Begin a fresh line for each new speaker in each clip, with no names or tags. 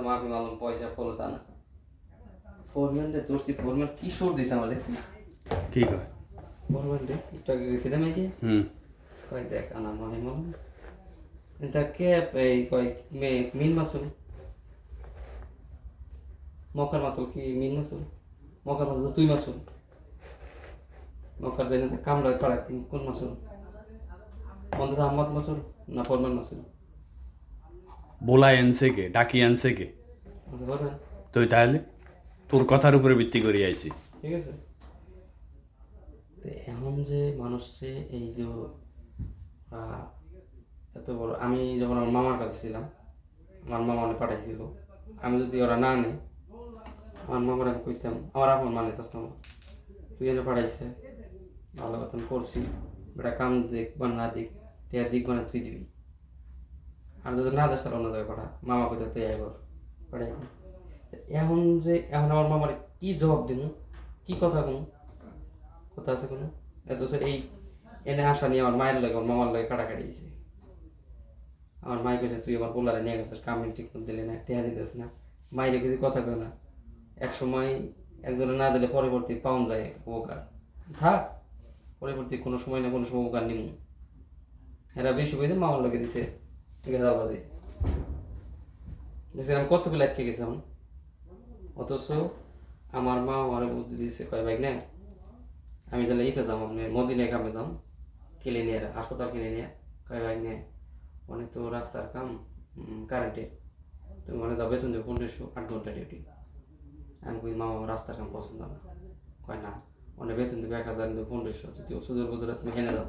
মাফি মালুম পয়সা ফলস আনা ফোরম্যানটা ধরছি ফোরম্যান কি সুর দিছে আমার দেখছি
কি কয়
ফোরম্যানটা একটু আগে গেছিলাম এই কয় দেখ আনা মাফি মালুম এটা কে এই কয় মিন মাসুল মকার মাসুল কি মিন মাসুল মকার মাসুল তুই মাসুল মকার দেন কামড়া পাড়া কোন মাসুল মন্দাস আহমদ মাসুল না ফোরম্যান মাসুল
বলাই আনছে কে ডাকি আনছে কে
আচ্ছা ফোরম্যান
তো তাহলে তোর কথার উপরে ভিত্তি করে আইছি
ঠিক আছে তো এমন যে মানুষকে এই যে এত বড় আমি যখন আমার মামার কাছে ছিলাম আমার মামা অনেক পাঠাইছিল আমি যদি ওরা না নেই আমার মামার আমি কইতাম আমার আপন মানে চাষতাম তুই এনে পাঠাইছে ভালো কথা করছি বেটা কাম দেখ বা না দিক টিয়া দিক মানে তুই দিবি আর যদি না দেশ তাহলে অন্য জায়গায় পাঠা মামা কইতে তুই আইবর পাঠাই এখন যে এখন আমার মামার কি জবাব দিন কি কথা কোন কথা আছে কোনো এত এই এনে আসা নিয়ে আমার মায়ের লাগে আমার মামার লাগে কাটাকাটি হয়েছে আমার মাই কইছে তুই আমার পোলারে নিয়ে গেছিস কামিন ঠিক করে দিলে না টেহা দিতেছ না মাইরে কিছু কথা কয় না এক সময় একজনে না দিলে পরবর্তী পাউন যায় উপকার থাক পরবর্তী কোনো সময় না কোনো সময় উপকার নিমু এরা বেশি বইতে মামার লাগে দিছে বাজে দেখছিলাম কত বেলা আটকে গেছে এখন অথচ আমার মা আমার বুদ্ধি দিছে কয় ভাই না আমি তাহলে ইতে যাম আপনি মদিনায় কামে যাম কিনে নিয়ে হাসপাতাল কিনে নিয়ে কয় ভাই নে অনেক তো রাস্তার কাম কারেন্টের তুমি মনে যাও বেতন দেবো 1500 8 ঘন্টা ডিউটি আমি কই মামা আমার রাস্তার কাম পছন্দ না কয় না অনেক বেতন দেবে 1000 দেবো 1500 যদি ওষুধের বদলে তুমি এনে যাও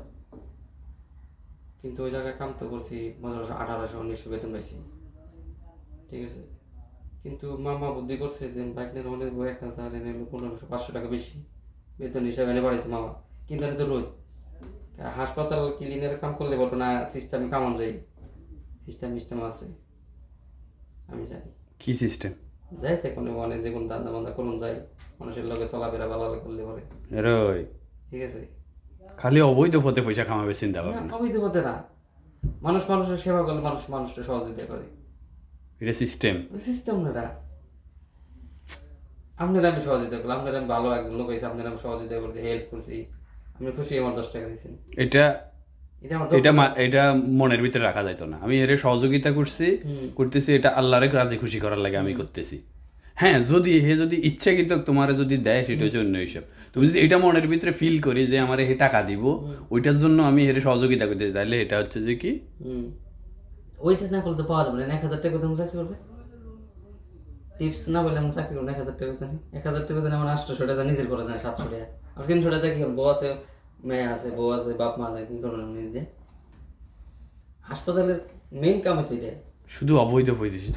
কিন্তু ওই জায়গায় কাম তো করছি 1500 1800 1900 বেতন পাইছি ঠিক আছে কিন্তু মামা বুদ্ধি করছে যে বাইক নিয়ে অনেক 1000 এনে 1500 500 টাকা বেশি বেতন হিসাবে এনে বাড়াইছে মামা কিন্তু এটা তো রোজ হাসপাতাল ক্লিনের কাম করলে বলতো না সিস্টেম কেমন যায় সিস্টেম আছে আমি জানি
কি সিস্টেম
যাই থেকে মানে যে কোনো দান্দা বান্দা করুন যায় মানুষের লগে চলাফেরা ভালো করলে পরে
রই
ঠিক আছে
খালি অবৈধ পথে পয়সা কামাবে চিন্তা ভাবনা
অবৈধ পথে না মানুষের সেবা করলে মানুষকে সহযোগিতা করে
এটা সিস্টেম
সিস্টেম না এটা আপনারা আমি সহযোগিতা করলাম আপনারা আমি ভালো একজন লোক হয়েছে আপনারা আমি সহযোগিতা করছি হেল্প করছি আপনি খুশি আমার 10 টাকা দিয়েছেন
এটা
এটা আমার
এটা মনের ভিতরে রাখা যাইতো না আমি এর সহযোগিতা করতেছি এটা আল্লাহরে রাজি খুশি করার লাগে আমি করতেছি হ্যাঁ যদি ইচ্ছাকৃত তোমার যদি দেয় সেটা হচ্ছে অন্য হিসাব তুমি যদি এটা মনের ভিতরে ফিল করি যে আমার হে টাকা দিব ওইটার জন্য আমি এর সহযোগিতা করতেছি তাহলে এটা হচ্ছে যে কি
ওইটা না করলে তো পাওয়া যাবে না 1000 টাকা তুমি চাকরি করবে টিপস না বলে আমি চাকরি করবো 1000 টাকা বেতন 1000 টাকা বেতন আমার 800 টাকা নিজের করে যায় 700 টাকা আর 300 টাকা কি বউ আছে মেয়ে আছে বউ আছে বাপ মা আছে কি করবেন নিজে হাসপাতালের মেইন কামই তো এটা
শুধু অবৈধ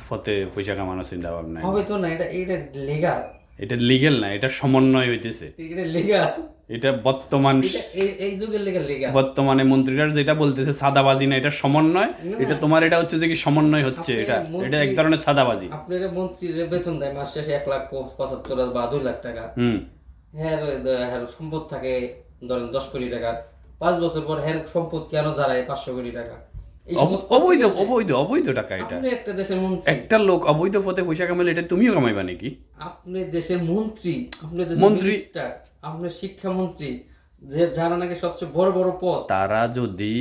পথে পয়সা কামানোর চিন্তা ভাবনা
হবে তো না এটা লিগ্যাল
এটা লিগেল না এটা সমন্বয় হইতেছে
এটা লিগ্যাল
এটা বর্তমান
এই যুগের লিগ্যাল
বর্তমানে মন্ত্রীরা যেটা বলতেছে সাদাবাজি না এটা সমন্বয় এটা তোমার এটা হচ্ছে যে কি সমন্বয় হচ্ছে এটা এক ধরনের সাদাবাজি
আপনার মন্ত্রীর বেতন দেয় মাস শেষে 1,75,000 বা 2 লাখ টাকা হ্যাঁ সম্পদ থাকে ধরেন 10 কোটি টাকা 5 বছর পর হ্যাঁ সম্পদ কেন দাঁড়ায় 500 কোটি টাকা
অবৈধ টাকা এটা
আপনি একটা দেশের মন্ত্রী
একটা লোক অবৈধ পথে পয়সা কামালে এটা তুমিও কামাইবা নাকি
আপনি দেশের মন্ত্রী আপনি দেশের মিনিস্টার আপনি শিক্ষামন্ত্রী যে যারা নাকি সবচেয়ে বড় বড় পদ
তারা যদি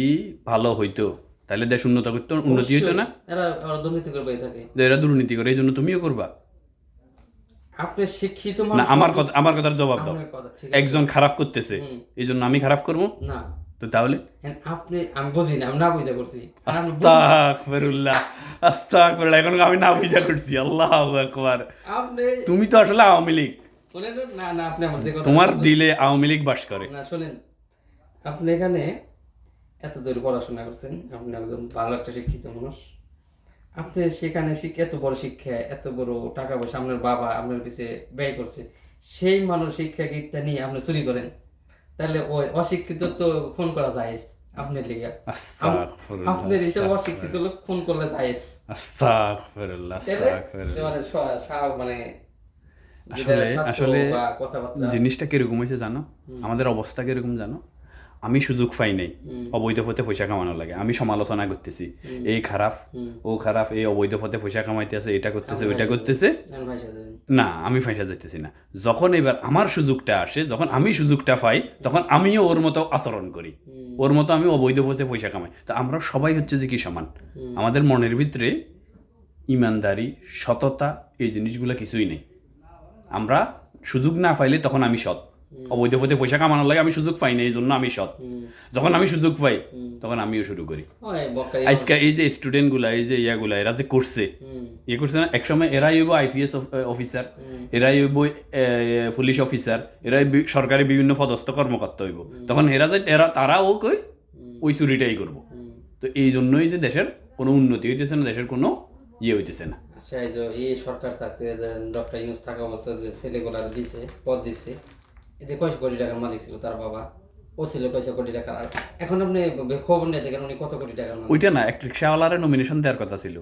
ভালো হইতো তাহলে দেশ উন্নতি হইতো না
এরা দুর্নীতি করে বই থাকে
এরা দুর্নীতি করে এই জন্য তুমিও করবা
আপনি শিক্ষিত
না আমার কথার জবাব দাও একজন খারাপ করতেছে এই জন্য আমি খারাপ করবো
না
তো তাহলে
আমি বুঝি না আমি না বুঝা করছি
আস্তাগফিরুল্লাহ এখন আমি না বুঝা করছি আল্লাহু আকবার তুমি তো আসলে আওয়ামী লীগ
না আপনি আমার
তোমার দিলে আওয়ামী লীগ বাস করে
না শুনেন আপনি এখানে এত দূর পড়াশোনা করছেন আপনি একজন ভালো একটা শিক্ষিত মানুষ আপনি সেখানে এত বড় শিক্ষা এত বড় টাকা পয়সা আপনার বাবা আপনার পিছিয়ে ব্যয় করছে সেই মানুষ শিক্ষা গীতা নিয়ে আপনি চুরি করেন তাহলে ওই অশিক্ষিত তো ফোন করা যায় আপনার লিগে আপনার হিসেবে অশিক্ষিত লোক ফোন করলে যায় মানে
আসলে জিনিসটা কিরকম হয়েছে জানো আমাদের অবস্থা কিরকম জানো আমি সুযোগ পাই নাই অবৈধ পথে পয়সা কামানোর লাগে, আমি সমালোচনা করতেছি এই খারাপ ও খারাপ, এই অবৈধ পথে পয়সা কামাইতে আছে, এটা করতেছে ওইটা করতেছে, না আমি ফাঁসা যাইতেছি না। যখন এবার আমার সুযোগটা আসে, যখন আমি সুযোগটা পাই, তখন আমিও ওর মতো আচরণ করি, ওর মতো আমি অবৈধ পথে পয়সা কামাই। তো আমরা সবাই হচ্ছে যে কি সমান, আমাদের মনের ভিতরে ইমানদারি সততা এই জিনিসগুলো কিছুই নেই। আমরা সুযোগ না পাইলে তখন আমি সৎ, অবৈধ পথে পয়সা কামানোর লাগে আমি সুযোগ পাই না, এই জন্য আমি সৎ। যখন আমি সুযোগ পাই তখন আমিও শুরু করি। আজকে এই যে স্টুডেন্টগুলা, এই যে ইয়াগুলা, এরা যে করছে না, একসময় এরাই হইব IPS অফিসার, এরাই হইব পুলিশ অফিসার, এরাই সরকারি বিভিন্ন পদস্থ কর্মকর্তা হইব, তখন তারাও কই ওই চুরিটাই করব। তো এই জন্যই যে দেশের কোনো উন্নতি হইতেছে না, দেশের কোনো ইয়ে হইতেছে না।
আচ্ছা, এই যে এই সরকার থাকতে ডক্টর ইউনূস থাকা অবস্থায় যে ছেলেগুলা দিছে, পদ দিছে, এতে কয়শো কোটি টাকার মালিক ছিল তার বাবা, ও ছিল কয়শো কোটি টাকার। আর এখন আপনি খবর নিয়ে দেখেন উনি কত কোটি টাকার মালিক।
ওইটা না, একটা রিক্সাওয়ালার নমিনেশন দেওয়ার কথা ছিল,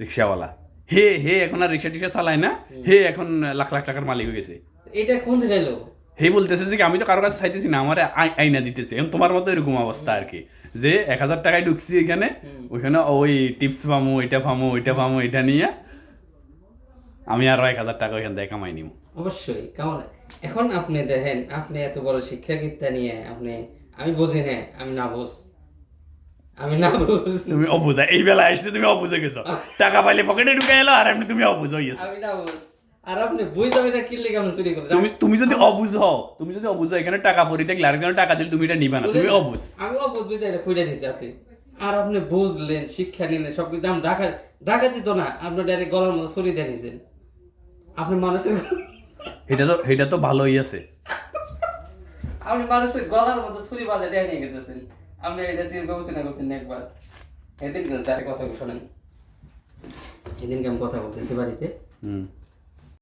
রিক্সাওয়ালা হে এখন আর রিক্সা টিক্সা চালায় না, হে এখন লাখ লাখ টাকার মালিক হয়ে গেছে।
এটা কোন জায়গায় এলো?
হে বলতেছে যে আমি তো কারো কাছে চাইতেছি না, আমার আইনা দিতেছে। এখন তোমার মতো এরকম অবস্থা আর কি, যে 1000 টাকায় ঢুকছি এখানে, ওইখানে ওই টিপস পামো, ওইটা পামো, এটা নিয়ে আমি আরো 1000 টাকা ওইখান থেকে কামাই নিব।
অবশ্যই কামাই। এখন আপনি দেখেন, আপনি এত বড় শিক্ষাবিদ্যা নিয়ে আমি বুঝি না, আমি না বুঝ
তুমি অবুঝা, এই বেলা আসছে তুমি অবুঝে গেছো, টাকা পাইলে পকেটে ঢুকে এলো, আর এমনি তুমি অবুঝ হয়ে গেছো।
আমি না বুঝ, আর আপনি বুঝ যাবে না কি লেগে আমি চুরি করলাম।
তুমি যদি অবুঝ হও, এখানে টাকা পড়ে থাকলে আর কেন টাকা দিলে তুমি এটা নিবা না, তুমি অবুঝ।
আমি অবুঝ বুঝে এটা কইরা দিছি হাতে। আর আপনি বুঝলেন, শিক্ষা নিলেন, সবকিছু দাম ডাকাতি তো না, আপনি ডাইরেক্ট গলার মধ্যে ছুরি দিয়ে নিয়েছেন। আপনি মানুষের
এটা তো ভালোই আছে,
আপনি মানুষের গলার মধ্যে ছুরি বাজে ডেকে নিয়ে গেছেন। আপনি এটা চিন্তা করছেন না একবার? এদিন তার কথা শোনেন, এদিনকে আমি কথা বলতেছি বাড়িতে,